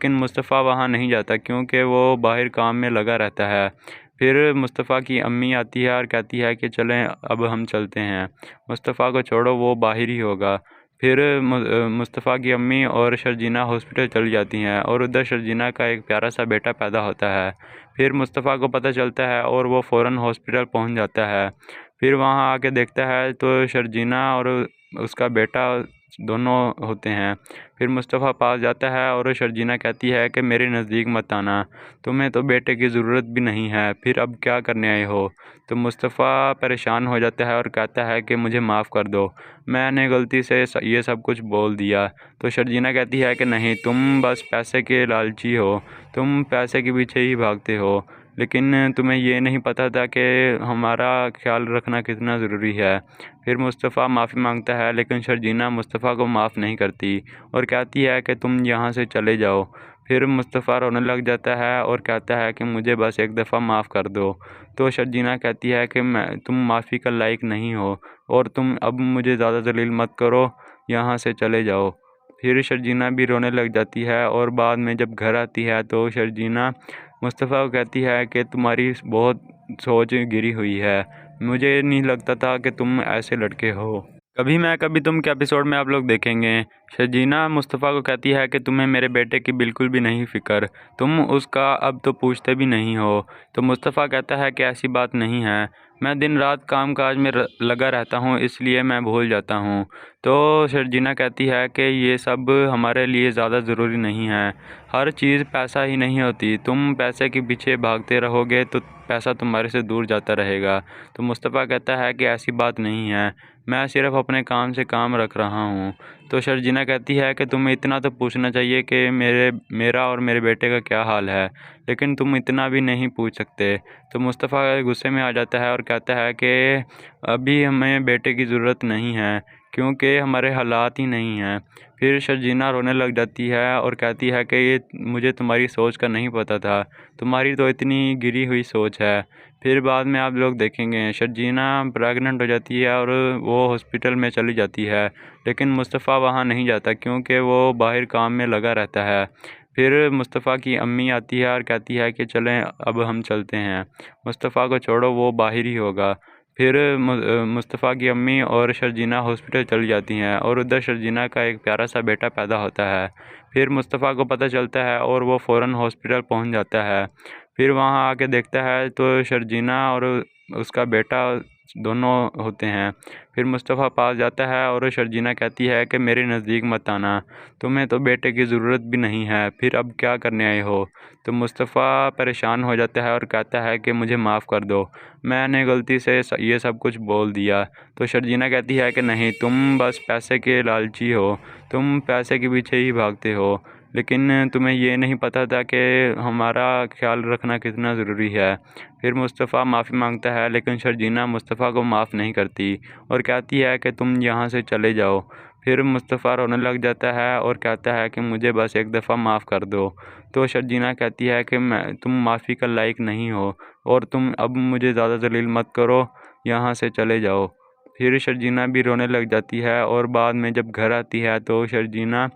लेकिन मुस्तफ़ा वहाँ नहीं जाता क्योंकि वो बाहर काम में लगा रहता है। फिर मुस्तफ़ा की अम्मी आती है और कहती है कि चलें अब हम चलते हैं, मुस्तफ़ा को छोड़ो वो बाहर ही होगा। फिर मुस्तफ़ा की अम्मी और शर्जीना हॉस्पिटल चली जाती हैं और उधर शर्जीना का एक प्यारा सा बेटा पैदा होता है। फिर मुस्तफ़ा को पता चलता है और वो फ़ौरन हॉस्पिटल पहुंच जाता है। फिर वहां आके देखता है तो शर्जीना और उसका बेटा दोनों होते हैं। फिर मुस्तफ़ा पास जाता है और शर्जीना कहती है कि मेरे नज़दीक मत आना, तुम्हें तो बेटे की ज़रूरत भी नहीं है, फिर अब क्या करने आए हो। तो मुस्तफ़ा परेशान हो जाता है और कहता है कि मुझे माफ़ कर दो, मैंने गलती से ये सब कुछ बोल दिया। तो शर्जीना कहती है कि नहीं, तुम बस पैसे के लालची हो, तुम पैसे के पीछे ही भागते हो, लेकिन तुम्हें ये नहीं पता था कि हमारा ख्याल रखना कितना ज़रूरी है। फिर मुस्तफ़ा माफ़ी मांगता है लेकिन शर्जीना मुस्तफ़ा को माफ़ नहीं करती और कहती है कि तुम यहाँ से चले जाओ। फिर मुस्तफ़ा रोने लग जाता है और कहता है कि मुझे बस एक दफ़ा माफ़ कर दो। तो शर्जीना कहती है कि तुम माफ़ी का लायक नहीं हो और तुम अब मुझे ज़्यादा जलील मत करो, यहाँ से चले जाओ। फिर शर्जीना भी रोने लग जाती है और बाद में जब घर आती है तो शर्जीना मुस्तफ़ा को कहती है कि तुम्हारी बहुत सोच गिरी हुई है, मुझे नहीं लगता था कि तुम ऐसे लड़के हो। कभी मैं कभी तुम के एपिसोड में आप लोग देखेंगे शर्जीना मुस्तफ़ा को कहती है कि तुम्हें मेरे बेटे की बिल्कुल भी नहीं फ़िक्र, तुम उसका अब तो पूछते भी नहीं हो। तो मुस्तफ़ा कहता है कि ऐसी बात नहीं है, मैं दिन रात काम काज में लगा रहता हूँ इसलिए मैं भूल जाता हूँ। तो शर्जीना कहती है कि ये सब हमारे लिए ज़्यादा ज़रूरी नहीं है, हर चीज़ पैसा ही नहीं होती, तुम पैसे के पीछे भागते रहोगे तो पैसा तुम्हारे से दूर जाता रहेगा। तो मुस्तफ़ा कहता है कि ऐसी बात नहीं है, मैं सिर्फ अपने काम से काम रख रहा हूँ। तो शर्जीना कहती है कि तुम्हें इतना तो पूछना चाहिए कि मेरा और मेरे बेटे का क्या हाल है, लेकिन तुम इतना भी नहीं पूछ सकते। तो मुस्तफ़ा गुस्से में आ जाता है और कहता है कि अभी हमें बेटे की ज़रूरत नहीं है क्योंकि हमारे हालात ही नहीं हैं। फिर शर्जीना रोने लग जाती है और कहती है कि ये मुझे तुम्हारी सोच का नहीं पता था, तुम्हारी तो इतनी गिरी हुई सोच है। फिर बाद में आप लोग देखेंगे शर्जीना प्रेग्नेंट हो जाती है और वो हॉस्पिटल में चली जाती है, लेकिन मुस्तफ़ा वहाँ नहीं जाता क्योंकि वो बाहर काम में लगा रहता है। फिर मुस्तफ़ा की अम्मी आती है और कहती है कि चलें अब हम चलते हैं, मुस्तफ़ा को छोड़ो वो बाहर ही होगा। फिर मुस्तफ़ा की अम्मी और शर्जीना हॉस्पिटल चली जाती हैं और उधर शर्जीना का एक प्यारा सा बेटा पैदा होता है। फिर मुस्तफ़ा को पता चलता है और वो फ़ौरन हॉस्पिटल पहुंच जाता है। फिर वहां आके देखता है तो शर्जीना और उसका बेटा दोनों होते हैं। फिर मुस्तफ़ा पास जाता है और शर्जीना कहती है कि मेरे नज़दीक मत आना, तुम्हें तो बेटे की ज़रूरत भी नहीं है, फिर अब क्या करने आए हो। तो मुस्तफ़ा परेशान हो जाता है और कहता है कि मुझे माफ़ कर दो, मैंने गलती से ये सब कुछ बोल दिया। तो शर्जीना कहती है कि नहीं, तुम बस पैसे के लालची हो, तुम पैसे के पीछे ही भागते हो, लेकिन तुम्हें ये नहीं पता था कि हमारा ख्याल रखना कितना ज़रूरी है। फिर मुस्तफ़ा माफ़ी मांगता है लेकिन शर्जीना मुस्तफ़ा को माफ़ नहीं करती और कहती है कि तुम यहाँ से चले जाओ। फिर मुस्तफ़ा रोने लग जाता है और कहता है कि मुझे बस एक दफ़ा माफ़ कर दो। तो शर्जीना कहती है कि तुम माफ़ी का लायक नहीं हो और तुम अब मुझे ज़्यादा जलील मत करो, यहाँ से चले जाओ। फिर शर्जीना भी रोने लग जाती है और बाद में जब घर आती है तो शर्जीना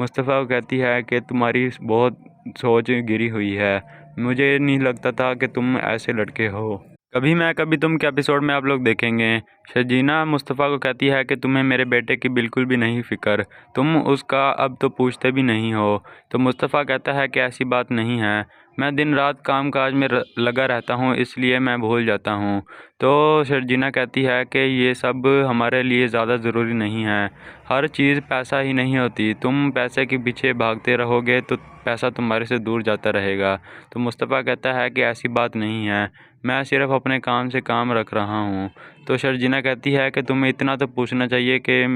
मुस्तफ़ा को कहती है कि तुम्हारी बहुत सोच गिरी हुई है, मुझे नहीं लगता था कि तुम ऐसे लड़के हो। कभी मैं कभी तुम के एपिसोड में आप लोग देखेंगे शर्जीना मुस्तफ़ा को कहती है कि तुम्हें मेरे बेटे की बिल्कुल भी नहीं फ़िक्र, तुम उसका अब तो पूछते भी नहीं हो। तो मुस्तफ़ा कहता है कि ऐसी बात नहीं है, मैं दिन रात काम काज में लगा रहता हूँ इसलिए मैं भूल जाता हूँ। तो शर्जीना कहती है कि ये सब हमारे लिए ज़्यादा ज़रूरी नहीं है, हर चीज़ पैसा ही नहीं होती, तुम पैसे के पीछे भागते रहोगे तो पैसा तुम्हारे से दूर जाता रहेगा। तो मुस्तफ़ा कहता है कि ऐसी बात नहीं है, मैं सिर्फ अपने काम से काम रख रहा हूँ। तो शर्जीना कहती है कि तुम्हें इतना तो पूछना चाहिए कि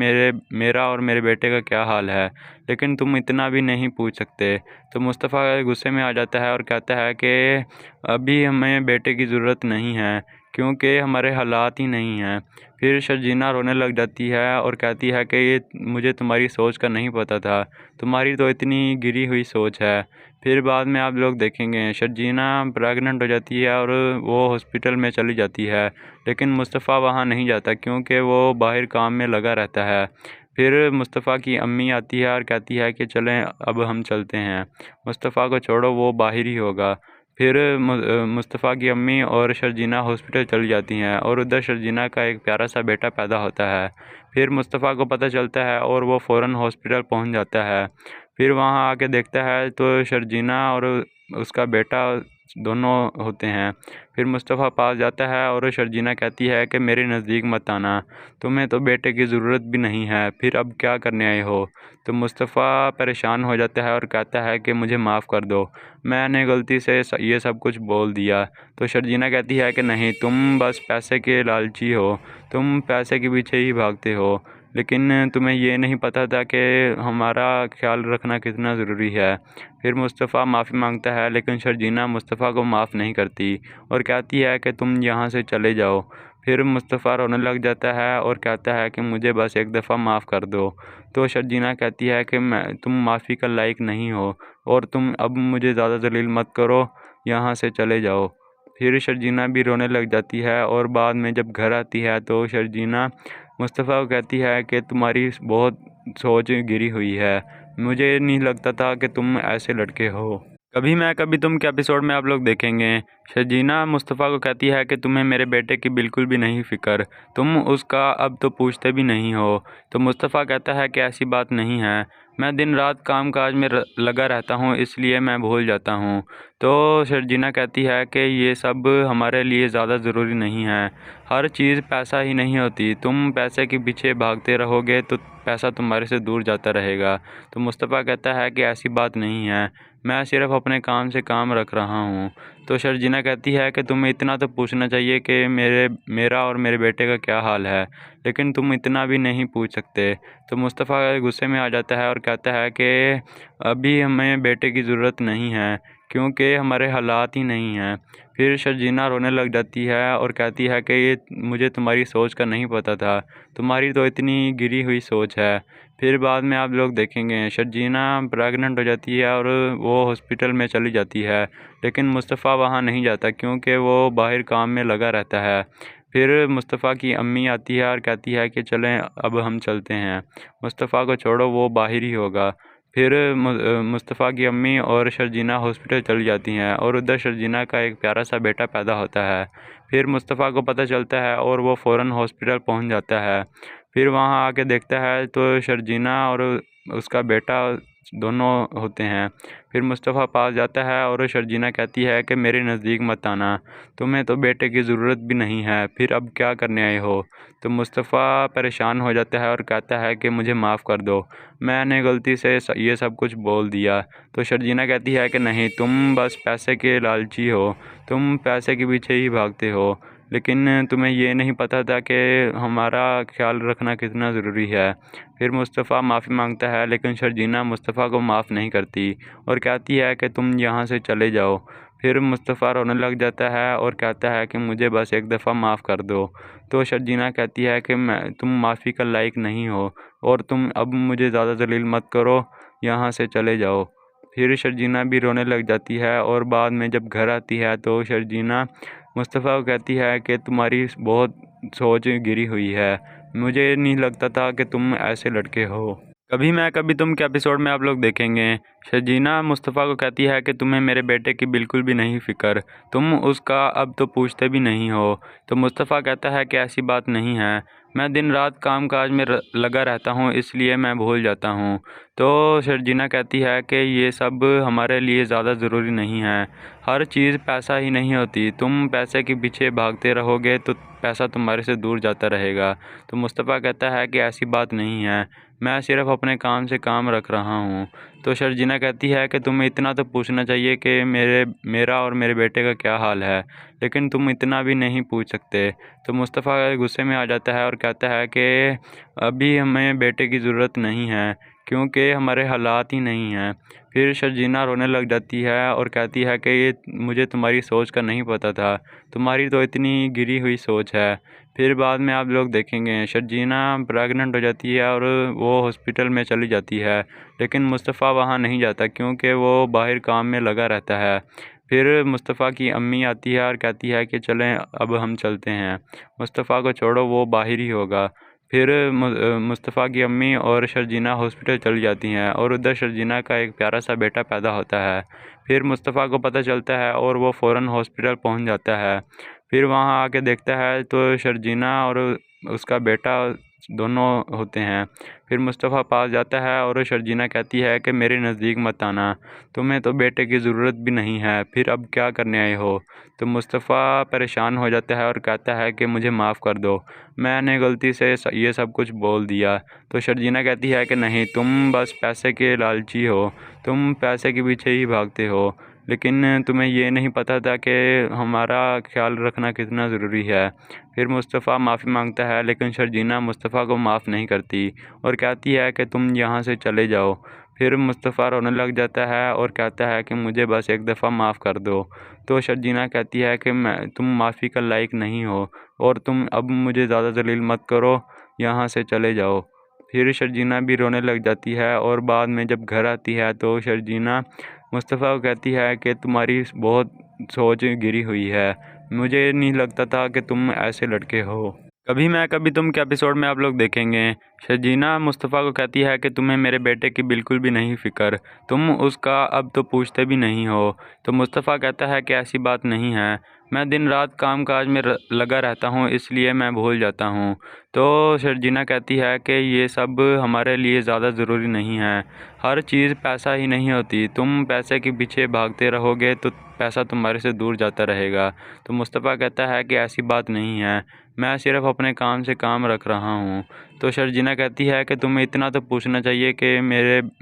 मेरा और मेरे बेटे का क्या हाल है, लेकिन तुम इतना भी नहीं पूछ सकते। तो मुस्तफ़ा गुस्से में आ जाता है और कहता है कि अभी हमें बेटे की ज़रूरत नहीं है क्योंकि हमारे हालात ही नहीं हैं। फिर शर्जीना रोने लग जाती है और कहती है कि ये मुझे तुम्हारी सोच का नहीं पता था, तुम्हारी तो इतनी गिरी हुई सोच है। फिर बाद में आप लोग देखेंगे शर्जीना प्रेग्नेंट हो जाती है और वो हॉस्पिटल में चली जाती है, लेकिन मुस्तफ़ा वहाँ नहीं जाता क्योंकि वो बाहर काम में लगा रहता है। फिर मुस्तफ़ा की अम्मी आती है और कहती है कि चलें अब हम चलते हैं। मुस्तफ़ा को छोड़ो, वो बाहर ही होगा। फिर मुस्तफ़ा की अम्मी और शर्जीना हॉस्पिटल चली जाती हैं और उधर शर्जीना का एक प्यारा सा बेटा पैदा होता है। फिर मुस्तफ़ा को पता चलता है और वो फ़ौरन हॉस्पिटल पहुंच जाता है। फिर वहां आके देखता है तो शर्जीना और उसका बेटा दोनों होते हैं। फिर मुस्तफ़ा पास जाता है और शर्जीना कहती है कि मेरे नज़दीक मत आना, तुम्हें तो बेटे की ज़रूरत भी नहीं है, फिर अब क्या करने आए हो। तो मुस्तफ़ा परेशान हो जाता है और कहता है कि मुझे माफ़ कर दो, मैंने गलती से ये सब कुछ बोल दिया। तो शर्जीना कहती है कि नहीं, तुम बस पैसे के लालची हो, तुम पैसे के पीछे ही भागते हो, लेकिन तुम्हें ये नहीं पता था कि हमारा ख्याल रखना कितना ज़रूरी है। फिर मुस्तफ़ा माफ़ी मांगता है, लेकिन शर्जीना मुस्तफ़ा को माफ़ नहीं करती और कहती है कि तुम यहाँ से चले जाओ। फिर मुस्तफ़ा रोने लग जाता है और कहता है कि मुझे बस एक दफ़ा माफ़ कर दो। तो शर्जीना कहती है कि तुम माफ़ी का लायक नहीं हो और तुम अब मुझे ज़्यादा जलील मत करो, यहाँ से चले जाओ। फिर शर्जीना भी रोने लग जाती है और बाद में जब घर आती है तो शर्जीना मुस्तफ़ा को कहती है कि तुम्हारी बहुत सोच गिरी हुई है, मुझे नहीं लगता था कि तुम ऐसे लड़के हो। कभी मैं कभी तुम के एपिसोड में आप लोग देखेंगे शर्जीना मुस्तफ़ा को कहती है कि तुम्हें मेरे बेटे की बिल्कुल भी नहीं फ़िक्र, तुम उसका अब तो पूछते भी नहीं हो। तो मुस्तफ़ा कहता है कि ऐसी बात नहीं है, मैं दिन रात काम काज में लगा रहता हूँ, इसलिए मैं भूल जाता हूँ। तो शर्जीना कहती है कि ये सब हमारे लिए ज़्यादा ज़रूरी नहीं है, हर चीज़ पैसा ही नहीं होती, तुम पैसे के पीछे भागते रहोगे तो पैसा तुम्हारे से दूर जाता रहेगा। तो मुस्तफ़ा कहता है कि ऐसी बात नहीं है, मैं सिर्फ अपने काम से काम रख रहा हूँ। तो शर्जीना कहती है कि तुम्हें इतना तो पूछना चाहिए कि मेरा और मेरे बेटे का क्या हाल है, लेकिन तुम इतना भी नहीं पूछ सकते। तो मुस्तफ़ा गुस्से में आ जाता है और कहता है कि अभी हमें बेटे की ज़रूरत नहीं है, क्योंकि हमारे हालात ही नहीं हैं। फिर शर्जीना रोने लग जाती है और कहती है कि ये मुझे तुम्हारी सोच का नहीं पता था, तुम्हारी तो इतनी गिरी हुई सोच है। फिर बाद में आप लोग देखेंगे शर्जीना प्रेग्नेंट हो जाती है और वो हॉस्पिटल में चली जाती है, लेकिन मुस्तफ़ा वहाँ नहीं जाता क्योंकि वो बाहर काम में लगा रहता है। फिर मुस्तफ़ा की अम्मी आती है और कहती है कि चलें अब हम चलते हैं। मुस्तफ़ा को छोड़ो, वो बाहर ही होगा। फिर मुस्तफ़ा की अम्मी और शर्जीना हॉस्पिटल चली जाती हैं और उधर शर्जीना का एक प्यारा सा बेटा पैदा होता है। फिर मुस्तफ़ा को पता चलता है और वो फ़ौरन हॉस्पिटल पहुंच जाता है। फिर वहां आके देखता है तो शर्जीना और उसका बेटा दोनों होते हैं। फिर मुस्तफ़ा पास जाता है और शर्जीना कहती है कि मेरे नज़दीक मत आना, तुम्हें तो बेटे की ज़रूरत भी नहीं है, फिर अब क्या करने आए हो। तो मुस्तफ़ा परेशान हो जाता है और कहता है कि मुझे माफ़ कर दो, मैंने गलती से ये सब कुछ बोल दिया। तो शर्जीना कहती है कि नहीं, तुम बस पैसे के लालची हो, तुम पैसे के पीछे ही भागते हो, लेकिन तुम्हें ये नहीं पता था कि हमारा ख्याल रखना कितना ज़रूरी है। फिर मुस्तफ़ा माफ़ी मांगता है, लेकिन शर्जीना मुस्तफ़ा को माफ़ नहीं करती और कहती है कि तुम यहाँ से चले जाओ। फिर मुस्तफ़ा रोने लग जाता है और कहता है कि मुझे बस एक दफ़ा माफ़ कर दो। तो शर्जीना कहती है कि तुम माफ़ी का लायक नहीं हो और तुम अब मुझे ज़्यादा जलील मत करो, यहाँ से चले जाओ। फिर शर्जीना भी रोने लग जाती है और बाद में जब घर आती है तो शर्जीना मुस्तफ़ा को कहती है कि तुम्हारी बहुत सोच गिरी हुई है, मुझे नहीं लगता था कि तुम ऐसे लड़के हो। कभी मैं कभी तुम के एपिसोड में आप लोग देखेंगे शर्जीना मुस्तफ़ा को कहती है कि तुम्हें मेरे बेटे की बिल्कुल भी नहीं फ़िक्र, तुम उसका अब तो पूछते भी नहीं हो। तो मुस्तफ़ा कहता है कि ऐसी बात नहीं है, मैं दिन रात काम काज में लगा रहता हूँ, इसलिए मैं भूल जाता हूँ। तो शर्जीना कहती है कि ये सब हमारे लिए ज़्यादा ज़रूरी नहीं है, हर चीज़ पैसा ही नहीं होती, तुम पैसे के पीछे भागते रहोगे तो पैसा तुम्हारे से दूर जाता रहेगा। तो मुस्तफ़ा कहता है कि ऐसी बात नहीं है, मैं सिर्फ अपने काम से काम रख रहा हूँ। तो शर्जीना कहती है कि तुम्हें इतना तो पूछना चाहिए कि मेरा और मेरे बेटे का क्या हाल है, लेकिन तुम इतना भी नहीं पूछ सकते। तो मुस्तफ़ा गुस्से में आ जाता है और कहता है कि अभी हमें बेटे की ज़रूरत नहीं है, क्योंकि हमारे हालात ही नहीं हैं। फिर शर्जीना रोने लग जाती है और कहती है कि ये मुझे तुम्हारी सोच का नहीं पता था, तुम्हारी तो इतनी गिरी हुई सोच है। फिर बाद में आप लोग देखेंगे शर्जीना प्रेग्नेंट हो जाती है और वो हॉस्पिटल में चली जाती है, लेकिन मुस्तफ़ा वहाँ नहीं जाता क्योंकि वो बाहर काम में लगा रहता है। फिर मुस्तफ़ा की अम्मी आती है और कहती है कि चलें अब हम चलते हैं। मुस्तफ़ा को छोड़ो, वो बाहर ही होगा। फिर मुस्तफ़ा की अम्मी और शर्जीना हॉस्पिटल चली जाती हैं और उधर शर्जीना का एक प्यारा सा बेटा पैदा होता है। फिर मुस्तफ़ा को पता चलता है और वो फ़ौरन हॉस्पिटल पहुंच जाता है। फिर वहां आके देखता है तो शर्जीना और उसका बेटा दोनों होते हैं। फिर मुस्तफ़ा पास जाता है और शर्जीना कहती है कि मेरे नज़दीक मत आना, तुम्हें तो बेटे की ज़रूरत भी नहीं है, फिर अब क्या करने आए हो। तो मुस्तफ़ा परेशान हो जाता है और कहता है कि मुझे माफ़ कर दो, मैंने गलती से ये सब कुछ बोल दिया। तो शर्जीना कहती है कि नहीं, तुम बस पैसे के लालची हो, तुम पैसे के पीछे ही भागते हो, लेकिन तुम्हें ये नहीं पता था कि हमारा ख्याल रखना कितना ज़रूरी है। फिर मुस्तफ़ा माफ़ी मांगता है लेकिन शर्जीना मुस्तफ़ा को माफ़ नहीं करती और कहती है कि तुम यहाँ से चले जाओ। फिर मुस्तफ़ा रोने लग जाता है और कहता है कि मुझे बस एक दफ़ा माफ़ कर दो। तो शर्जीना कहती है कि तुम माफ़ी का लायक नहीं हो और तुम अब मुझे ज़्यादा जलील मत करो, यहाँ से चले जाओ। फिर शर्जीना भी रोने लग जाती है और बाद में जब घर आती है तो शर्जीना मुस्तफ़ा को कहती है कि तुम्हारी बहुत सोच गिरी हुई है, मुझे नहीं लगता था कि तुम ऐसे लड़के हो। कभी मैं कभी तुम के एपिसोड में आप लोग देखेंगे शर्जीना मुस्तफ़ा को कहती है कि तुम्हें मेरे बेटे की बिल्कुल भी नहीं फ़िक्र, तुम उसका अब तो पूछते भी नहीं हो। तो मुस्तफ़ा कहता है कि ऐसी बात नहीं है, मैं दिन रात काम काज में लगा रहता हूँ, इसलिए मैं भूल जाता हूँ। तो शर्जीना कहती है कि ये सब हमारे लिए ज़्यादा ज़रूरी नहीं है, हर चीज़ पैसा ही नहीं होती, तुम पैसे के पीछे भागते रहोगे तो पैसा तुम्हारे से दूर जाता रहेगा। तो मुस्तफ़ा कहता है कि ऐसी बात नहीं है, मैं सिर्फ अपने काम से काम रख रहा हूँ। तो शर्जीना कहती है कि तुम्हें इतना तो पूछना चाहिए कि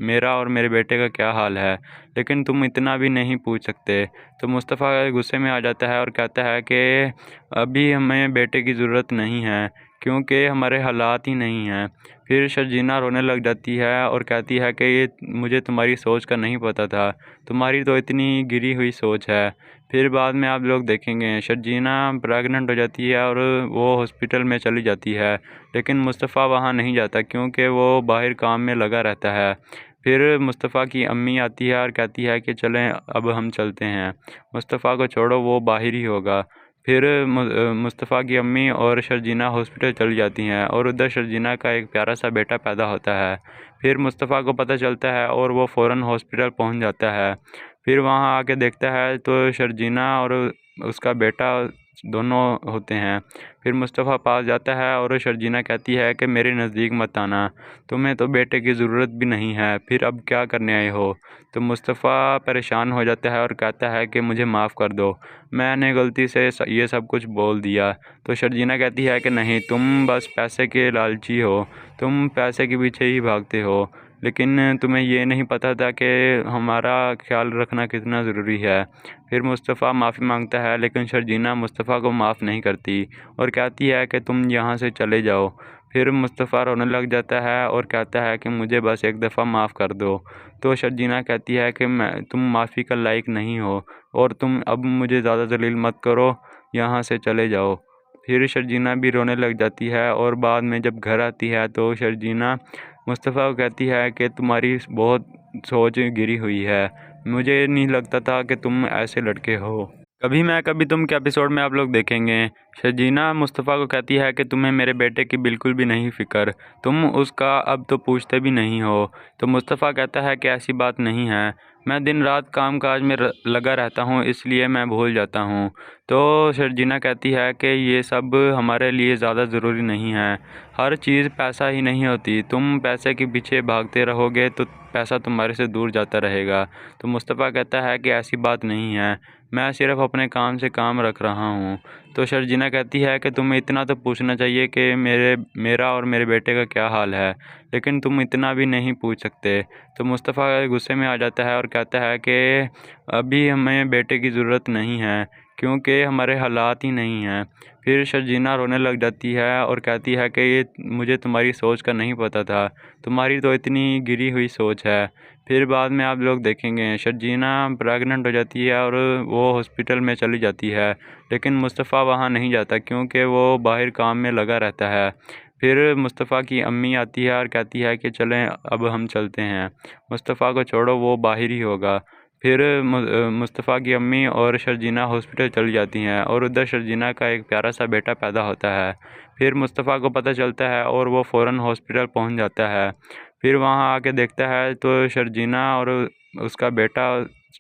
मेरा और मेरे बेटे का क्या हाल है, लेकिन तुम इतना भी नहीं पूछ सकते। तो मुस्तफ़ा गुस्से में आ जाता है और कहता है कि अभी हमें बेटे की ज़रूरत नहीं है, क्योंकि हमारे हालात ही नहीं हैं। फिर शर्जीना रोने लग जाती है और कहती है कि ये मुझे तुम्हारी सोच का नहीं पता था, तुम्हारी तो इतनी गिरी हुई सोच है। फिर बाद में आप लोग देखेंगे शर्जीना प्रेग्नेंट हो जाती है और वो हॉस्पिटल में चली जाती है, लेकिन मुस्तफ़ा वहाँ नहीं जाता क्योंकि वो बाहर काम में लगा रहता है। फिर मुस्तफ़ा की अम्मी आती है और कहती है कि चलें अब हम चलते हैं, मुस्तफ़ा को छोड़ो, वो बाहर ही होगा। फिर मुस्तफ़ा की अम्मी और शर्जीना हॉस्पिटल चली जाती हैं और उधर शर्जीना का एक प्यारा सा बेटा पैदा होता है। फिर मुस्तफ़ा को पता चलता है और वो फ़ौरन हॉस्पिटल पहुंच जाता है। फिर वहां आके देखता है तो शर्जीना और उसका बेटा दोनों होते हैं। फिर मुस्तफ़ा पास जाता है और शर्जीना कहती है कि मेरे नज़दीक मत आना, तुम्हें तो बेटे की ज़रूरत भी नहीं है, फिर अब क्या करने आए हो। तो मुस्तफ़ा परेशान हो जाता है और कहता है कि मुझे माफ़ कर दो, मैंने गलती से ये सब कुछ बोल दिया। तो शर्जीना कहती है कि नहीं, तुम बस पैसे के लालची हो, तुम पैसे के पीछे ही भागते हो, लेकिन तुम्हें ये नहीं पता था कि हमारा ख्याल रखना कितना ज़रूरी है। फिर मुस्तफ़ा माफ़ी मांगता है लेकिन शर्जीना मुस्तफ़ा को माफ़ नहीं करती और कहती है कि तुम यहाँ से चले जाओ। फिर मुस्तफ़ा रोने लग जाता है और कहता है कि मुझे बस एक दफ़ा माफ़ कर दो। तो शर्जीना कहती है कि तुम माफ़ी का लायक नहीं हो और तुम अब मुझे ज़्यादा जलील मत करो, यहाँ से चले जाओ। फिर शर्जीना भी रोने लग जाती है और बाद में जब घर आती है तो शर्जीना मुस्तफ़ा को कहती है कि तुम्हारी बहुत सोच गिरी हुई है, मुझे नहीं लगता था कि तुम ऐसे लड़के हो। कभी मैं कभी तुम के एपिसोड में आप लोग देखेंगे शर्जीना मुस्तफ़ा को कहती है कि तुम्हें मेरे बेटे की बिल्कुल भी नहीं फ़िक्र, तुम उसका अब तो पूछते भी नहीं हो। तो मुस्तफ़ा कहता है कि ऐसी बात नहीं है, मैं दिन रात काम काज में लगा रहता हूँ, इसलिए मैं भूल जाता हूँ। तो शर्जीना कहती है कि ये सब हमारे लिए ज़्यादा ज़रूरी नहीं है, हर चीज़ पैसा ही नहीं होती, तुम पैसे के पीछे भागते रहोगे तो पैसा तुम्हारे से दूर जाता रहेगा। तो मुस्तफ़ा कहता है कि ऐसी बात नहीं है, मैं सिर्फ अपने काम से काम रख रहा हूँ। तो शर्जीना कहती है कि तुम्हें इतना तो पूछना चाहिए कि मेरा और मेरे बेटे का क्या हाल है, लेकिन तुम इतना भी नहीं पूछ सकते। तो मुस्तफ़ा गुस्से में आ जाता है और कहता है कि अभी हमें बेटे की ज़रूरत नहीं है, क्योंकि हमारे हालात ही नहीं हैं। फिर शर्जीना रोने लग जाती है और कहती है कि ये मुझे तुम्हारी सोच का नहीं पता था, तुम्हारी तो इतनी गिरी हुई सोच है। फिर बाद में आप लोग देखेंगे शर्जीना प्रेग्नेंट हो जाती है और वो हॉस्पिटल में चली जाती है, लेकिन मुस्तफ़ा वहाँ नहीं जाता क्योंकि वो बाहर काम में लगा रहता है। फिर मुस्तफ़ा की अम्मी आती है और कहती है कि चलें अब हम चलते हैं, मुस्तफ़ा को छोड़ो, वो बाहर ही होगा। फिर मुस्तफ़ा की अम्मी और शर्जीना हॉस्पिटल चली जाती हैं और उधर शर्जीना का एक प्यारा सा बेटा पैदा होता है। फिर मुस्तफ़ा को पता चलता है और वो फ़ौरन हॉस्पिटल पहुंच जाता है। फिर वहां आके देखता है तो शर्जीना और उसका बेटा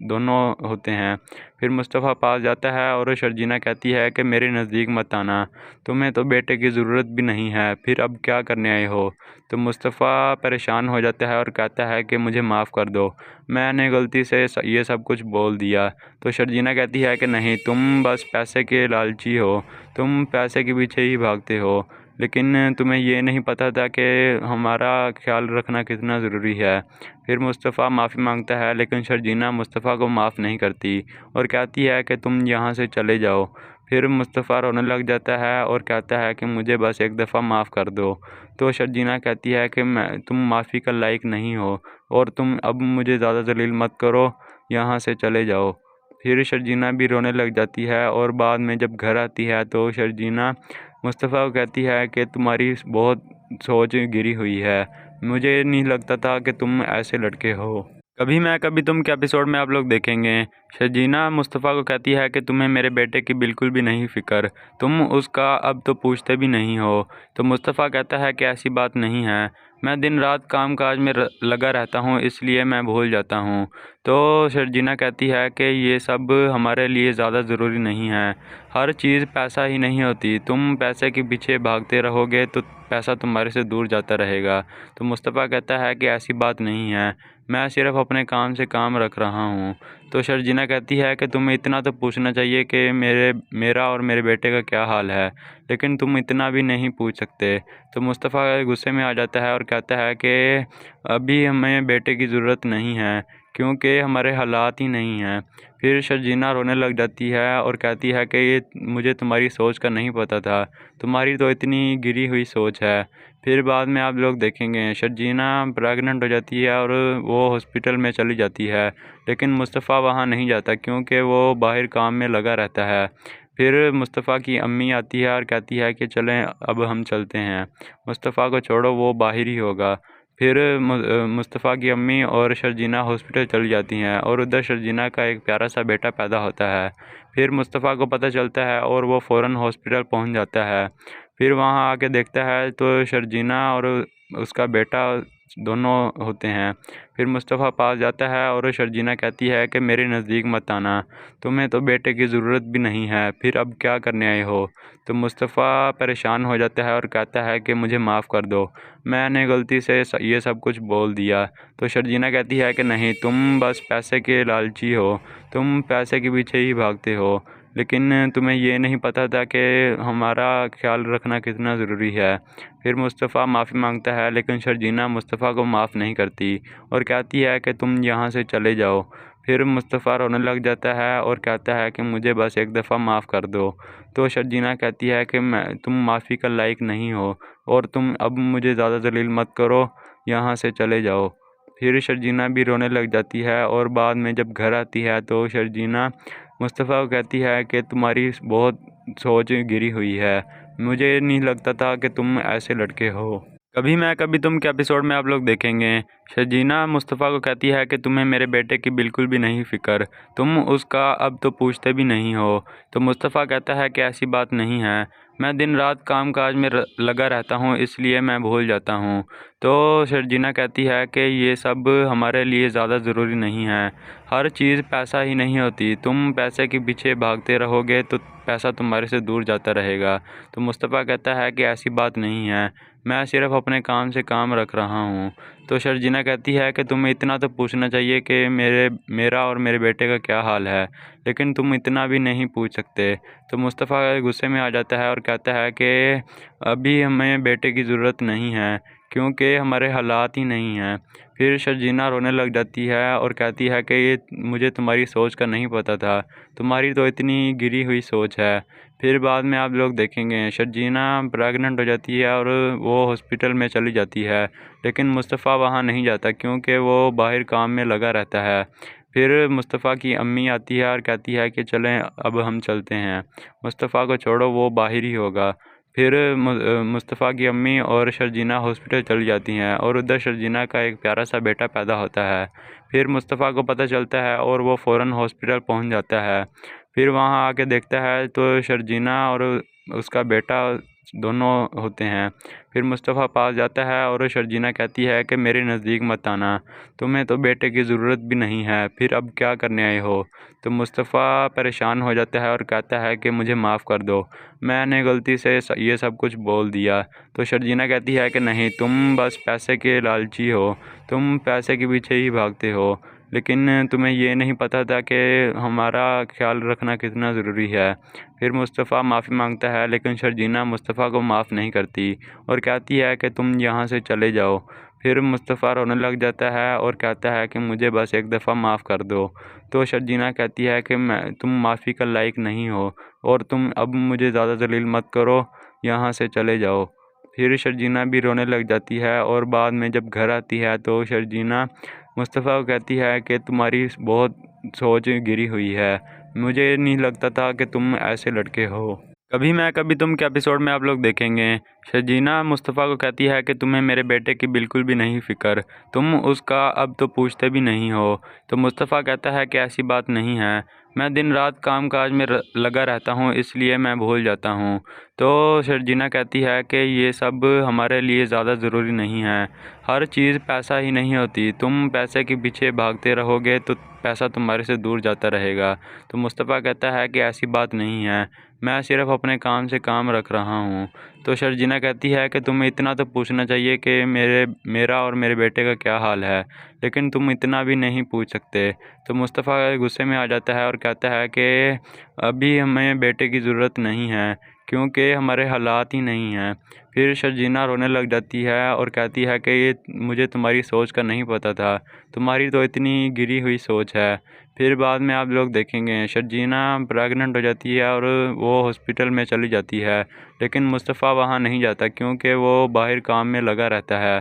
दोनों होते हैं। फिर मुस्तफ़ा पास जाता है और शर्जीना कहती है कि मेरे नज़दीक मत आना, तुम्हें तो बेटे की ज़रूरत भी नहीं है, फिर अब क्या करने आए हो। तो मुस्तफ़ा परेशान हो जाता है और कहता है कि मुझे माफ़ कर दो, मैंने गलती से ये सब कुछ बोल दिया। तो शर्जीना कहती है कि नहीं, तुम बस पैसे के लालची हो, तुम पैसे के पीछे ही भागते हो, लेकिन तुम्हें ये नहीं पता था कि हमारा ख्याल रखना कितना ज़रूरी है। फिर मुस्तफ़ा माफ़ी मांगता है, लेकिन शर्जीना मुस्तफ़ा को माफ़ नहीं करती और कहती है कि तुम यहाँ से चले जाओ। फिर मुस्तफ़ा रोने लग जाता है और कहता है कि मुझे बस एक दफ़ा माफ़ कर दो। तो शर्जीना कहती है कि तुम माफ़ी का लायक नहीं हो और तुम अब मुझे ज़्यादा जलील मत करो, यहाँ से चले जाओ। फिर शर्जीना भी रोने लग जाती है और बाद में जब घर आती है तो शर्जीना मुस्तफ़ा को कहती है कि तुम्हारी बहुत सोच गिरी हुई है, मुझे नहीं लगता था कि तुम ऐसे लड़के हो। कभी मैं कभी तुम के एपिसोड में आप लोग देखेंगे शर्जीना मुस्तफ़ा को कहती है कि तुम्हें मेरे बेटे की बिल्कुल भी नहीं फ़िक्र, तुम उसका अब तो पूछते भी नहीं हो। तो मुस्तफ़ा कहता है कि ऐसी बात नहीं है, मैं दिन रात काम काज में लगा रहता हूँ, इसलिए मैं भूल जाता हूँ। तो शर्जीना कहती है कि ये सब हमारे लिए ज़्यादा ज़रूरी नहीं है, हर चीज़ पैसा ही नहीं होती, तुम पैसे के पीछे भागते रहोगे तो पैसा तुम्हारे से दूर जाता रहेगा। तो मुस्तफ़ा कहता है कि ऐसी बात नहीं है, मैं सिर्फ अपने काम से काम रख रहा हूँ। तो शर्जीना कहती है कि तुम्हें इतना तो पूछना चाहिए कि मेरा और मेरे बेटे का क्या हाल है, लेकिन तुम इतना भी नहीं पूछ सकते। तो मुस्तफ़ा गुस्से में आ जाता है और कहता है कि अभी हमें बेटे की ज़रूरत नहीं है, क्योंकि हमारे हालात ही नहीं हैं। फिर शर्जीना रोने लग जाती है और कहती है कि ये मुझे तुम्हारी सोच का नहीं पता था, तुम्हारी तो इतनी गिरी हुई सोच है। फिर बाद में आप लोग देखेंगे शर्जीना प्रेग्नेंट हो जाती है और वो हॉस्पिटल में चली जाती है, लेकिन मुस्तफ़ा वहाँ नहीं जाता क्योंकि वो बाहर काम में लगा रहता है। फिर मुस्तफ़ा की अम्मी आती है और कहती है कि चलें अब हम चलते हैं, मुस्तफ़ा को छोड़ो, वो बाहर ही होगा। फिर मुस्तफ़ा की अम्मी और शर्जीना हॉस्पिटल चली जाती हैं और उधर शर्जीना का एक प्यारा सा बेटा पैदा होता है। फिर मुस्तफ़ा को पता चलता है और वो फ़ौरन हॉस्पिटल पहुंच जाता है। फिर वहां आके देखता है तो शर्जीना और उसका बेटा दोनों होते हैं। फिर मुस्तफ़ा पास जाता है और शर्जीना कहती है कि मेरे नज़दीक मत आना, तुम्हें तो बेटे की ज़रूरत भी नहीं है, फिर अब क्या करने आए हो। तो मुस्तफ़ा परेशान हो जाता है और कहता है कि मुझे माफ़ कर दो, मैंने गलती से ये सब कुछ बोल दिया। तो शर्जीना कहती है कि नहीं, तुम बस पैसे के लालची हो, तुम पैसे के पीछे ही भागते हो, लेकिन तुम्हें ये नहीं पता था कि हमारा ख्याल रखना कितना ज़रूरी है। फिर मुस्तफ़ा माफ़ी मांगता है, लेकिन शर्जीना मुस्तफ़ा को माफ़ नहीं करती और कहती है कि तुम यहाँ से चले जाओ। फिर मुस्तफ़ा रोने लग जाता है और कहता है कि मुझे बस एक दफ़ा माफ़ कर दो। तो शर्जीना कहती है कि तुम माफ़ी का लायक नहीं हो और तुम अब मुझे ज़्यादा जलील मत करो, यहाँ से चले जाओ। फिर शर्जीना भी रोने लग जाती है और बाद में जब घर आती है तो शर्जीना मुस्तफ़ा को कहती है कि तुम्हारी बहुत सोच गिरी हुई है, मुझे नहीं लगता था कि तुम ऐसे लड़के हो। कभी मैं कभी तुम के एपिसोड में आप लोग देखेंगे शर्जीना मुस्तफ़ा को कहती है कि तुम्हें मेरे बेटे की बिल्कुल भी नहीं फ़िक्र, तुम उसका अब तो पूछते भी नहीं हो। तो मुस्तफ़ा कहता है कि ऐसी बात नहीं है, मैं दिन रात काम काज में लगा रहता हूँ, इसलिए मैं भूल जाता हूँ। तो शर्जीना कहती है कि ये सब हमारे लिए ज़्यादा ज़रूरी नहीं है, हर चीज़ पैसा ही नहीं होती, तुम पैसे के पीछे भागते रहोगे तो पैसा तुम्हारे से दूर जाता रहेगा। तो मुस्तफ़ा कहता है कि ऐसी बात नहीं है, मैं सिर्फ अपने काम से काम रख रहा हूँ। तो शर्जीना कहती है कि तुम्हें इतना तो पूछना चाहिए कि मेरा और मेरे बेटे का क्या हाल है, लेकिन तुम इतना भी नहीं पूछ सकते। तो मुस्तफ़ा गुस्से में आ जाता है और कहता है कि अभी हमें बेटे की ज़रूरत नहीं है, क्योंकि हमारे हालात ही नहीं हैं। फिर शर्जीना रोने लग जाती है और कहती है कि ये मुझे तुम्हारी सोच का नहीं पता था, तुम्हारी तो इतनी गिरी हुई सोच है। फिर बाद में आप लोग देखेंगे शर्जीना प्रेग्नेंट हो जाती है और वो हॉस्पिटल में चली जाती है, लेकिन मुस्तफ़ा वहाँ नहीं जाता क्योंकि वो बाहर काम में लगा रहता है। फिर मुस्तफ़ा की अम्मी आती है और कहती है कि चलें अब हम चलते हैं, मुस्तफ़ा को छोड़ो, वो बाहर ही होगा। फिर मुस्तफ़ा की अम्मी और शर्जीना हॉस्पिटल चली जाती हैं और उधर शर्जीना का एक प्यारा सा बेटा पैदा होता है। फिर मुस्तफ़ा को पता चलता है और वो फ़ौरन हॉस्पिटल पहुंच जाता है। फिर वहां आके देखता है तो शर्जीना और उसका बेटा दोनों होते हैं। फिर मुस्तफ़ा पास जाता है और शर्जीना कहती है कि मेरे नज़दीक मत आना, तुम्हें तो बेटे की ज़रूरत भी नहीं है, फिर अब क्या करने आए हो। तो मुस्तफ़ा परेशान हो जाता है और कहता है कि मुझे माफ़ कर दो, मैंने गलती से ये सब कुछ बोल दिया। तो शर्जीना कहती है कि नहीं, तुम बस पैसे के लालची हो, तुम पैसे के पीछे ही भागते हो, लेकिन तुम्हें ये नहीं पता था कि हमारा ख्याल रखना कितना ज़रूरी है। फिर मुस्तफ़ा माफ़ी मांगता है लेकिन शर्जीना मुस्तफ़ा को माफ़ नहीं करती और कहती है कि तुम यहाँ से चले जाओ। फिर मुस्तफ़ा रोने लग जाता है और कहता है कि मुझे बस एक दफ़ा माफ़ कर दो। तो शर्जीना कहती है कि तुम माफ़ी का लायक नहीं हो और तुम अब मुझे ज़्यादा जलील मत करो, यहाँ से चले जाओ। फिर शर्जीना भी रोने लग जाती है और बाद में जब घर आती है तो शर्जीना मुस्तफ़ा को कहती है कि तुम्हारी बहुत सोच गिरी हुई है, मुझे नहीं लगता था कि तुम ऐसे लड़के हो। कभी मैं कभी तुम के एपिसोड में आप लोग देखेंगे शर्जीना मुस्तफ़ा को कहती है कि तुम्हें मेरे बेटे की बिल्कुल भी नहीं फ़िक्र, तुम उसका अब तो पूछते भी नहीं हो। तो मुस्तफ़ा कहता है कि ऐसी बात नहीं है, मैं दिन रात काम काज में लगा रहता हूँ, इसलिए मैं भूल जाता हूँ। तो शर्जीना कहती है कि ये सब हमारे लिए ज़्यादा ज़रूरी नहीं है, हर चीज़ पैसा ही नहीं होती, तुम पैसे के पीछे भागते रहोगे तो पैसा तुम्हारे से दूर जाता रहेगा। तो मुस्तफ़ा कहता है कि ऐसी बात नहीं है, मैं सिर्फ अपने काम से काम रख रहा हूँ। तो शर्जीना कहती है कि तुम्हें इतना तो पूछना चाहिए कि मेरा और मेरे बेटे का क्या हाल है, लेकिन तुम इतना भी नहीं पूछ सकते। तो मुस्तफ़ा गुस्से में आ जाता है और कहता है कि अभी हमें बेटे की ज़रूरत नहीं है, क्योंकि हमारे हालात ही नहीं हैं। फिर शर्जीना रोने लग जाती है और कहती है कि ये मुझे तुम्हारी सोच का नहीं पता था, तुम्हारी तो इतनी गिरी हुई सोच है। फिर बाद में आप लोग देखेंगे शर्जीना प्रेग्नेंट हो जाती है और वो हॉस्पिटल में चली जाती है, लेकिन मुस्तफ़ा वहाँ नहीं जाता क्योंकि वो बाहर काम में लगा रहता है।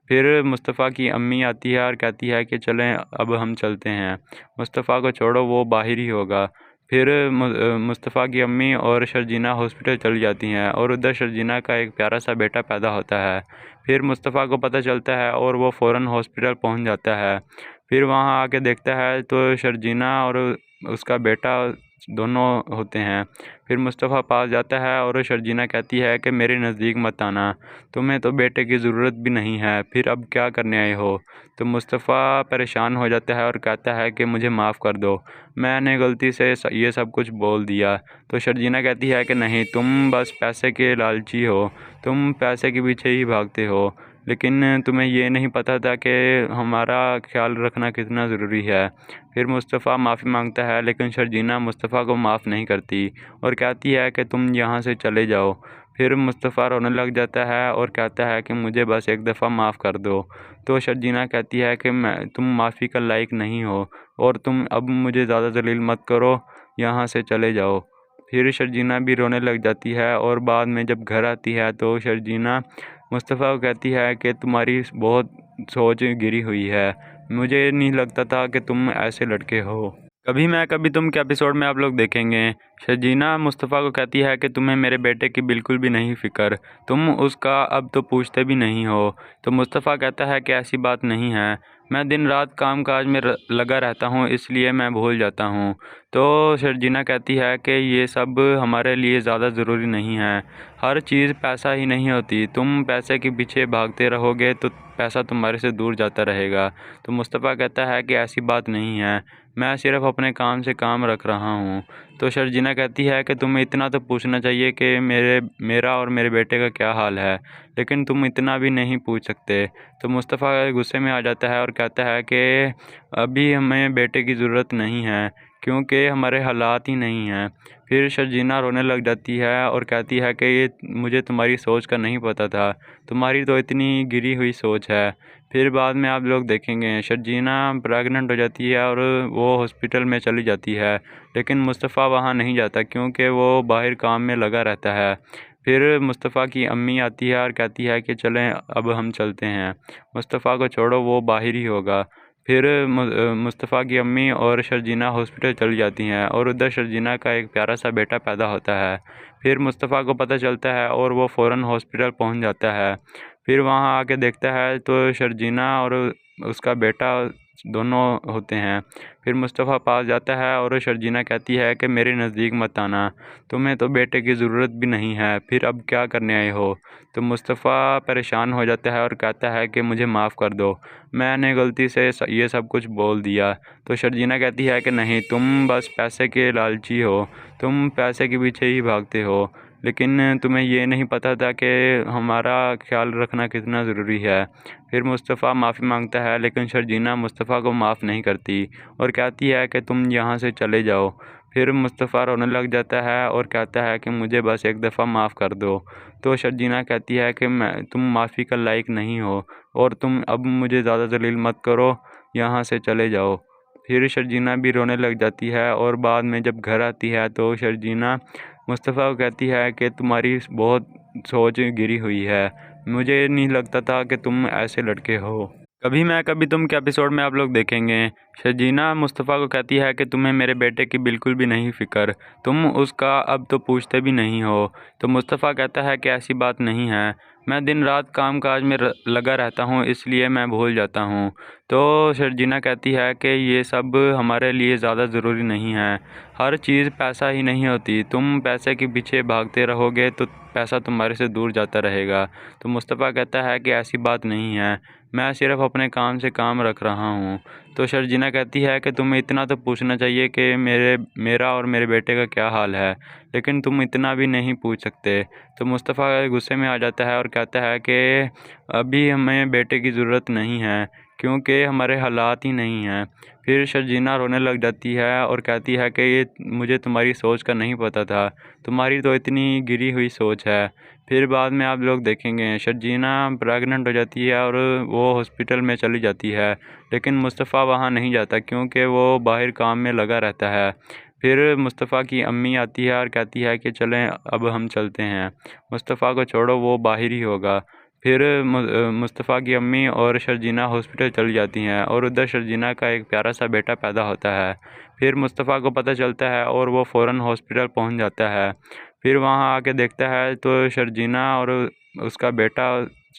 फिर मुस्तफ़ा की अम्मी आती है और कहती है कि चलें अब हम चलते हैं, मुस्तफ़ा को छोड़ो, वो बाहर ही होगा। फिर मुस्तफ़ा की अम्मी और शर्जीना हॉस्पिटल चली जाती हैं और उधर शर्जीना का एक प्यारा सा बेटा पैदा होता है। फिर मुस्तफ़ा को पता चलता है और वो फ़ौरन हॉस्पिटल पहुंच जाता है। फिर वहां आके देखता है तो शर्जीना और उसका बेटा दोनों होते हैं। फिर मुस्तफ़ा पास जाता है और शर्जीना कहती है कि मेरे नज़दीक मत आना, तुम्हें तो बेटे की ज़रूरत भी नहीं है, फिर अब क्या करने आए हो। तो मुस्तफ़ा परेशान हो जाता है और कहता है कि मुझे माफ़ कर दो, मैंने गलती से ये सब कुछ बोल दिया। तो शर्जीना कहती है कि नहीं, तुम बस पैसे के लालची हो, तुम पैसे के पीछे ही भागते हो, लेकिन तुम्हें ये नहीं पता था कि हमारा ख्याल रखना कितना ज़रूरी है। फिर मुस्तफ़ा माफ़ी मांगता है लेकिन शर्जीना मुस्तफ़ा को माफ़ नहीं करती और कहती है कि तुम यहाँ से चले जाओ। फिर मुस्तफ़ा रोने लग जाता है और कहता है कि मुझे बस एक दफ़ा माफ़ कर दो। तो शर्जीना कहती है कि तुम माफ़ी का लायक नहीं हो और तुम अब मुझे ज़्यादा जलील मत करो, यहाँ से चले जाओ। फिर शर्जीना भी रोने लग जाती है और बाद में जब घर आती है तो शर्जीना मुस्तफ़ा को कहती है कि तुम्हारी बहुत सोच गिरी हुई है, मुझे नहीं लगता था कि तुम ऐसे लड़के हो। कभी मैं कभी तुम के एपिसोड में आप लोग देखेंगे शर्जीना मुस्तफ़ा को कहती है कि तुम्हें मेरे बेटे की बिल्कुल भी नहीं फ़िक्र, तुम उसका अब तो पूछते भी नहीं हो। तो मुस्तफ़ा कहता है कि ऐसी बात नहीं है, मैं दिन रात काम काज में लगा रहता हूँ, इसलिए मैं भूल जाता हूँ। तो शर्जीना कहती है कि ये सब हमारे लिए ज़्यादा ज़रूरी नहीं है, हर चीज़ पैसा ही नहीं होती, तुम पैसे के पीछे भागते रहोगे तो पैसा तुम्हारे से दूर जाता रहेगा। तो मुस्तफ़ा कहता है कि ऐसी बात नहीं है, मैं सिर्फ अपने काम से काम रख रहा हूँ। तो शर्जीना कहती है कि तुम्हें इतना तो पूछना चाहिए कि मेरा और मेरे बेटे का क्या हाल है, लेकिन तुम इतना भी नहीं पूछ सकते। तो मुस्तफ़ा गुस्से में आ जाता है और कहता है कि अभी हमें बेटे की ज़रूरत नहीं है, क्योंकि हमारे हालात ही नहीं हैं। फिर शर्जीना रोने लग जाती है और कहती है कि ये मुझे तुम्हारी सोच का नहीं पता था, तुम्हारी तो इतनी गिरी हुई सोच है। फिर बाद में आप लोग देखेंगे शर्जीना प्रेग्नेंट हो जाती है और वो हॉस्पिटल में चली जाती है, लेकिन मुस्तफ़ा वहाँ नहीं जाता क्योंकि वो बाहर काम में लगा रहता है। फिर मुस्तफ़ा की अम्मी आती है और कहती है कि चलें अब हम चलते हैं, मुस्तफ़ा को छोड़ो, वो बाहर ही होगा। फिर मुस्तफ़ा की अम्मी और शर्जीना हॉस्पिटल चली जाती हैं और उधर शर्जीना का एक प्यारा सा बेटा पैदा होता है। फिर मुस्तफ़ा को पता चलता है और वो फ़ौरन हॉस्पिटल पहुंच जाता है। फिर वहां आके देखता है तो शर्जीना और उसका बेटा दोनों होते हैं। फिर मुस्तफ़ा पास जाता है और शर्जीना कहती है कि मेरे नज़दीक मत आना, तुम्हें तो बेटे की ज़रूरत भी नहीं है, फिर अब क्या करने आए हो। तो मुस्तफ़ा परेशान हो जाता है और कहता है कि मुझे माफ़ कर दो, मैंने गलती से ये सब कुछ बोल दिया। तो शर्जीना कहती है कि नहीं, तुम बस पैसे के लालची हो, तुम पैसे के पीछे ही भागते हो, लेकिन तुम्हें ये नहीं पता था कि हमारा ख्याल रखना कितना ज़रूरी है। फिर मुस्तफ़ा माफ़ी मांगता है लेकिन शर्जीना मुस्तफ़ा को माफ़ नहीं करती और कहती है कि तुम यहाँ से चले जाओ। फिर मुस्तफ़ा रोने लग जाता है और कहता है कि मुझे बस एक दफ़ा माफ़ कर दो। तो शर्जीना कहती है कि तुम माफ़ी का लायक नहीं हो और तुम अब मुझे ज़्यादा जलील मत करो, यहाँ से चले जाओ। फिर शर्जीना भी रोने लग जाती है और बाद में जब घर आती है तो शर्जीना मुस्तफ़ा को कहती है कि तुम्हारी बहुत सोच गिरी हुई है, मुझे नहीं लगता था कि तुम ऐसे लड़के हो। कभी मैं कभी तुम के एपिसोड में आप लोग देखेंगे शर्जीना मुस्तफ़ा को कहती है कि तुम्हें मेरे बेटे की बिल्कुल भी नहीं फ़िक्र, तुम उसका अब तो पूछते भी नहीं हो। तो मुस्तफ़ा कहता है कि ऐसी बात नहीं है, मैं दिन रात काम काज में लगा रहता हूँ, इसलिए मैं भूल जाता हूँ। तो शर्जीना कहती है कि ये सब हमारे लिए ज़्यादा ज़रूरी नहीं है, हर चीज़ पैसा ही नहीं होती, तुम पैसे के पीछे भागते रहोगे तो पैसा तुम्हारे से दूर जाता रहेगा। तो मुस्तफ़ा कहता है कि ऐसी बात नहीं है, मैं सिर्फ़ अपने काम से काम रख रहा हूँ। तो शर्जीना कहती है कि तुम्हें इतना तो पूछना चाहिए कि मेरा और मेरे बेटे का क्या हाल है, लेकिन तुम इतना भी नहीं पूछ सकते। तो मुस्तफ़ा गुस्से में आ जाता है और कहता है कि अभी हमें बेटे की ज़रूरत नहीं है, क्योंकि हमारे हालात ही नहीं हैं। फिर शर्जीना रोने लग जाती है और कहती है कि ये मुझे तुम्हारी सोच का नहीं पता था, तुम्हारी तो इतनी गिरी हुई सोच है। फिर बाद में आप लोग देखेंगे शर्जीना प्रेग्नेंट हो जाती है और वो हॉस्पिटल में चली जाती है, लेकिन मुस्तफ़ा वहाँ नहीं जाता क्योंकि वो बाहर काम में लगा रहता है। फिर मुस्तफ़ा की अम्मी आती है और कहती है कि चलें अब हम चलते हैं, मुस्तफ़ा को छोड़ो, वो बाहर ही होगा। फिर मुस्तफ़ा की अम्मी और शर्जीना हॉस्पिटल चली जाती हैं और उधर शर्जीना का एक प्यारा सा बेटा पैदा होता है। फिर मुस्तफ़ा को पता चलता है और वो फ़ौरन हॉस्पिटल पहुंच जाता है। फिर वहां आके देखता है तो शर्जीना और उसका बेटा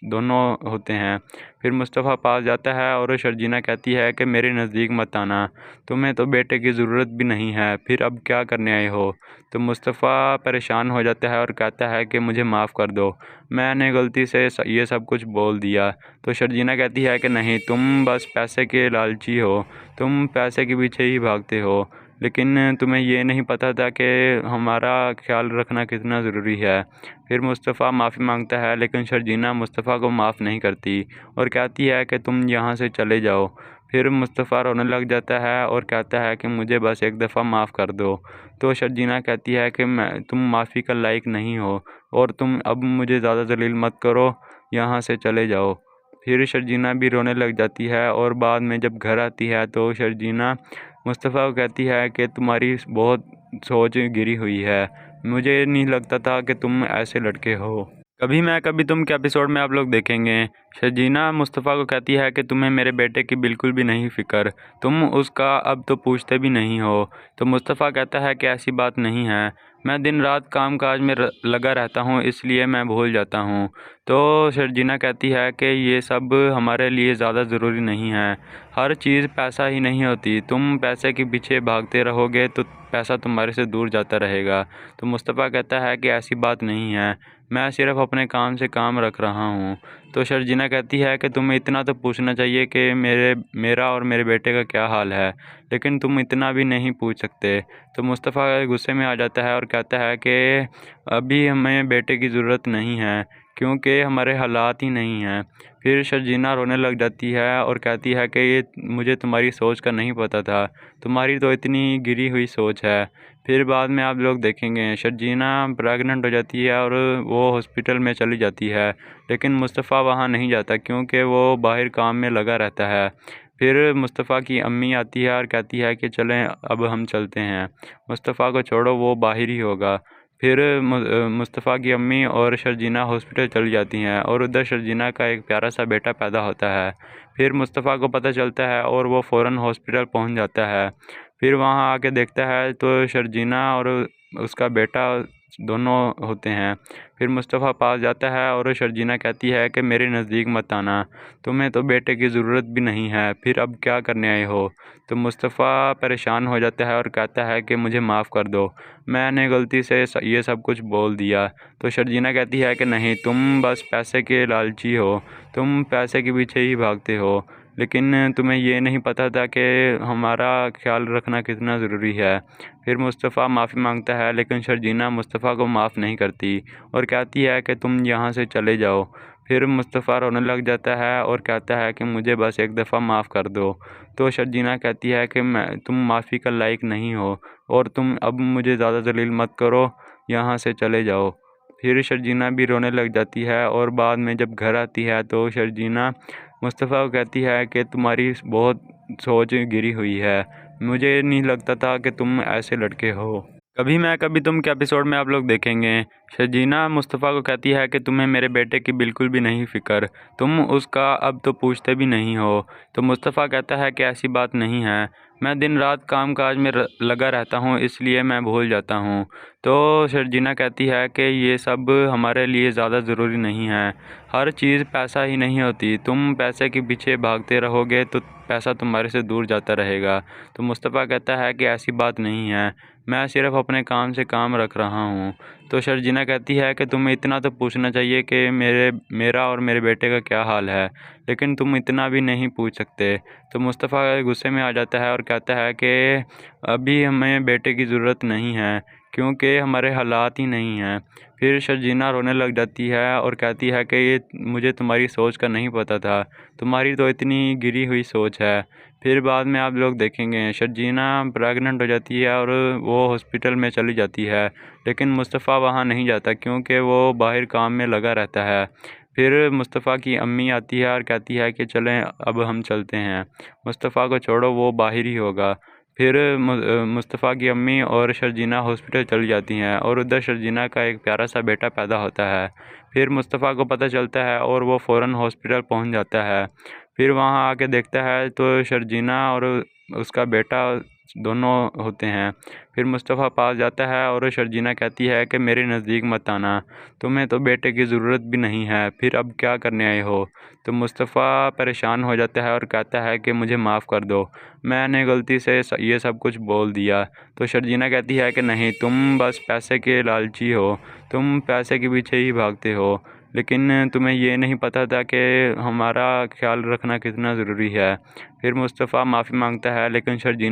दोनों होते हैं। फिर मुस्तफ़ा पास जाता है और शर्जीना कहती है कि मेरे नज़दीक मत आना, तुम्हें तो बेटे की ज़रूरत भी नहीं है, फिर अब क्या करने आए हो। तो मुस्तफ़ा परेशान हो जाता है और कहता है कि मुझे माफ़ कर दो, मैंने गलती से ये सब कुछ बोल दिया। तो शर्जीना कहती है कि नहीं, तुम बस पैसे के लालची हो, तुम पैसे के पीछे ही भागते हो, लेकिन तुम्हें ये नहीं पता था कि हमारा ख्याल रखना कितना ज़रूरी है। फिर मुस्तफ़ा माफ़ी मांगता है लेकिन शर्जीना मुस्तफ़ा को माफ़ नहीं करती और कहती है कि तुम यहाँ से चले जाओ। फिर मुस्तफ़ा रोने लग जाता है और कहता है कि मुझे बस एक दफ़ा माफ़ कर दो। तो शर्जीना कहती है कि तुम माफ़ी का लायक नहीं हो और तुम अब मुझे ज़्यादा जलील मत करो, यहाँ से चले जाओ। फिर शर्जीना भी रोने लग जाती है और बाद में जब घर आती है तो शर्जीना मुस्तफ़ा को कहती है कि तुम्हारी बहुत सोच गिरी हुई है, मुझे नहीं लगता था कि तुम ऐसे लड़के हो। कभी मैं कभी तुम के एपिसोड में आप लोग देखेंगे शर्जीना मुस्तफ़ा को कहती है कि तुम्हें मेरे बेटे की बिल्कुल भी नहीं फ़िक्र, तुम उसका अब तो पूछते भी नहीं हो। तो मुस्तफ़ा कहता है कि ऐसी बात नहीं है, मैं दिन रात काम काज में लगा रहता हूँ, इसलिए मैं भूल जाता हूँ। तो शर्जीना कहती है कि ये सब हमारे लिए ज़्यादा ज़रूरी नहीं है, हर चीज़ पैसा ही नहीं होती, तुम पैसे के पीछे भागते रहोगे तो पैसा तुम्हारे से दूर जाता रहेगा। तो मुस्तफ़ा कहता है कि ऐसी बात नहीं है, मैं सिर्फ़ अपने काम से काम रख रहा हूँ। तो शर्जीना कहती है कि तुम्हें इतना तो पूछना चाहिए कि मेरा और मेरे बेटे का क्या हाल है, लेकिन तुम इतना भी नहीं पूछ सकते। तो मुस्तफ़ा गुस्से में आ जाता है और कहता है कि अभी हमें बेटे की ज़रूरत नहीं है, क्योंकि हमारे हालात ही नहीं हैं। फिर शर्जीना रोने लग जाती है और कहती है कि ये मुझे तुम्हारी सोच का नहीं पता था, तुम्हारी तो इतनी गिरी हुई सोच है। फिर बाद में आप लोग देखेंगे शर्जीना प्रेग्नेंट हो जाती है और वो हॉस्पिटल में चली जाती है, लेकिन मुस्तफ़ा वहाँ नहीं जाता क्योंकि वो बाहर काम में लगा रहता है। फिर मुस्तफ़ा की अम्मी आती है और कहती है कि चलें अब हम चलते हैं, मुस्तफ़ा को छोड़ो, वो बाहर ही होगा। फिर मुस्तफ़ा की अम्मी और शर्जीना हॉस्पिटल चली जाती हैं और उधर शर्जीना का एक प्यारा सा बेटा पैदा होता है। फिर मुस्तफ़ा को पता चलता है और वो फ़ौरन हॉस्पिटल पहुंच जाता है। फिर वहां आके देखता है तो शर्जीना और उसका बेटा दोनों होते हैं। फिर मुस्तफ़ा पास जाता है और शर्जीना कहती है कि मेरे नज़दीक मत आना, तुम्हें तो बेटे की ज़रूरत भी नहीं है, फिर अब क्या करने आए हो। तो मुस्तफ़ा परेशान हो जाता है और कहता है कि मुझे माफ़ कर दो, मैंने गलती से ये सब कुछ बोल दिया। तो शर्जीना कहती है कि नहीं, तुम बस पैसे के लालची हो, तुम पैसे के पीछे ही भागते हो, लेकिन तुम्हें ये नहीं पता था कि हमारा ख्याल रखना कितना ज़रूरी है। फिर मुस्तफ़ा माफ़ी मांगता है, लेकिन शर्जीना मुस्तफ़ा को माफ़ नहीं करती और कहती है कि तुम यहाँ से चले जाओ। फिर मुस्तफ़ा रोने लग जाता है और कहता है कि मुझे बस एक दफ़ा माफ़ कर दो। तो शर्जीना कहती है कि तुम माफ़ी का लायक नहीं हो और तुम अब मुझे ज़्यादा जलील मत करो, यहाँ से चले जाओ। फिर शर्जीना भी रोने लग जाती है और बाद में जब घर आती है तो शर्जीना मुस्तफ़ा को कहती है कि तुम्हारी बहुत सोच गिरी हुई है, मुझे नहीं लगता था कि तुम ऐसे लड़के हो। कभी मैं कभी तुम के एपिसोड में आप लोग देखेंगे शर्जीना मुस्तफ़ा को कहती है कि तुम्हें मेरे बेटे की बिल्कुल भी नहीं फ़िक्र, तुम उसका अब तो पूछते भी नहीं हो। तो मुस्तफ़ा कहता है कि ऐसी बात नहीं है, मैं दिन रात काम काज में लगा रहता हूँ, इसलिए मैं भूल जाता हूँ। तो शर्जीना कहती है कि ये सब हमारे लिए ज़्यादा ज़रूरी नहीं है, हर चीज़ पैसा ही नहीं होती, तुम पैसे के पीछे भागते रहोगे तो पैसा तुम्हारे से दूर जाता रहेगा। तो मुस्तफ़ा कहता है कि ऐसी बात नहीं है, मैं सिर्फ अपने काम से काम रख रहा हूँ। तो शर्जीना कहती है कि तुम्हें इतना तो पूछना चाहिए कि मेरा और मेरे बेटे का क्या हाल है, लेकिन तुम इतना भी नहीं पूछ सकते। तो मुस्तफ़ा गुस्से में आ जाता है और कहता है कि अभी हमें बेटे की ज़रूरत नहीं है, क्योंकि हमारे हालात ही नहीं हैं। फिर शर्जीना रोने लग जाती है और कहती है कि ये मुझे तुम्हारी सोच का नहीं पता था, तुम्हारी तो इतनी गिरी हुई सोच है। फिर बाद में आप लोग देखेंगे शर्जीना प्रेग्नेंट हो जाती है और वो हॉस्पिटल में चली जाती है, लेकिन मुस्तफ़ा वहाँ नहीं जाता क्योंकि वो बाहर काम में लगा रहता है। फिर मुस्तफ़ा की अम्मी आती है और कहती है कि चलें अब हम चलते हैं, मुस्तफ़ा को छोड़ो, वो बाहर ही होगा। फिर मुस्तफ़ा की अम्मी और शर्जीना हॉस्पिटल चली जाती हैं और उधर शर्जीना का एक प्यारा सा बेटा पैदा होता है। फिर मुस्तफ़ा को पता चलता है और वो फ़ौरन हॉस्पिटल पहुंच जाता है। फिर वहां आके देखता है तो शर्जीना और उसका बेटा दोनों होते हैं। फिर मुस्तफ़ा पास जाता है और शर्जीना कहती है कि मेरे नज़दीक मत आना, तुम्हें तो बेटे की ज़रूरत भी नहीं है, फिर अब क्या करने आए हो। तो मुस्तफ़ा परेशान हो जाता है और कहता है कि मुझे माफ़ कर दो, मैंने गलती से ये सब कुछ बोल दिया। तो शर्जीना कहती है कि नहीं, तुम बस पैसे के लालची हो, तुम पैसे के पीछे ही भागते हो, लेकिन तुम्हें ये नहीं पता था कि हमारा ख्याल रखना कितना ज़रूरी है। फिर मुस्तफ़ा माफ़ी मांगता है, लेकिन शर्जीना